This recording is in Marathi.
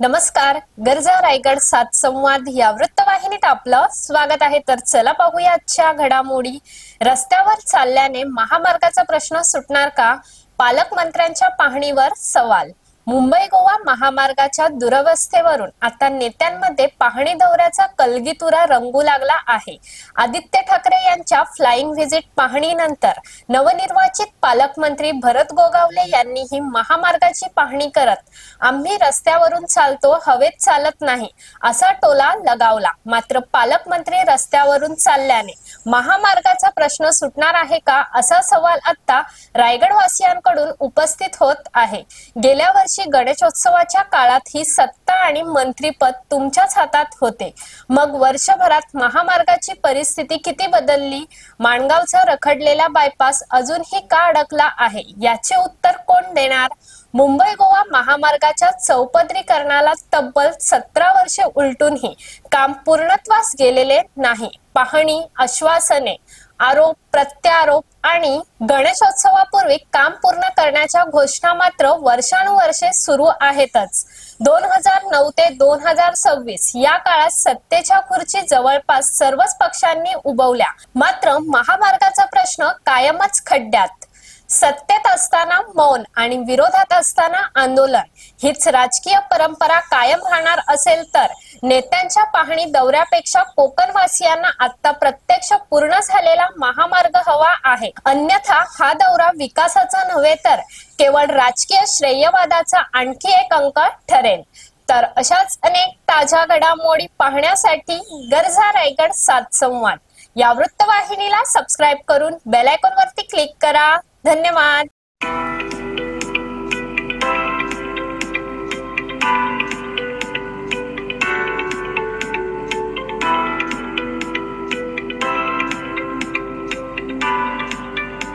नमस्कार. गरजा रायगड सात संवाद या वृत्तवाहिनीत आपलं स्वागत आहे. तर चला पाहूया आजच्या घडामोडी. रस्त्यावर चालल्याने महामार्गाचा प्रश्न सुटणार का? पालकमंत्र्यांच्या पाहणीवर सवाल. मुंबई गोवा महामार्गाच्या दुरवस्थेवरून आता नेत्यांमध्ये पाहणी दौऱ्याचा कलगीतुरा रंगू लागला आहे. आदित्य ठाकरे यांच्या फ्लाइंग व्हिजिट पाहणीनंतर नवनिर्वाचित पालकमंत्री भरत गोगावले यांनीही महामार्गाची पाहणी करत आम्ही रस्त्यावरून चालतो, हवेत चालत नाही असा टोला लगावला. मात्र पालकमंत्री रस्त्यावरून चालल्याने महामार्गाचा प्रश्न सुटणार आहे का, असा सवाल आता रायगडवासियांकडून उपस्थित होत आहे. गेल्या वर्षी गणेशोत्सवाच्या काळात ही सत्ता आणि मंत्रीपद तुमच्याच हातात होते. मग वर्षभरात महामार्गाची परिस्थिती किती बदलली? माणगावचा रखडलेला बायपास अजूनही का अडकला आहे, याचे उत्तर कोण देणार? मुंबई गोवा महामार्गाच्या चौपदरीकरणाला तब्बल 17 वर्षे उलटूनही काम पूर्णत्वास गेलेले नाही. पाहणी, आश्वासने, आरोप प्रत्यारोप आणि गणेशोत्सवापूर्वी काम पूर्ण करण्याच्या घोषणा मात्र वर्षानुवर्षे सुरू आहेतच. 2009 ते 2026 या काळात सत्तेच्या खुर्ची जवळपास सर्वच पक्षांनी उभवल्या. मात्र महामार्गाचा प्रश्न कायमच खड्ड्यात. सत्तेत असताना मौन आणि विरोधात असताना आंदोलन हीच राजकीय परंपरा कायम राहणार असेल तर नेत्यांच्या पाहणी दौऱ्यापेक्षा कोकणवासियांना आता प्रत्यक्ष पूर्ण झालेला महामार्ग हवा आहे. अन्यथा हा दौरा विकासाचा नव्हे तर केवळ राजकीय श्रेयवादाचा आणखी एक अंक ठरेल. तर अशाच अनेक ताज्या घडामोडी पाहण्यासाठी गरजा रायगड सात संवाद या वृत्तवाहिनीला सबस्क्राईब करून बेल आयकॉन वरती क्लिक करा. धन्यवाद.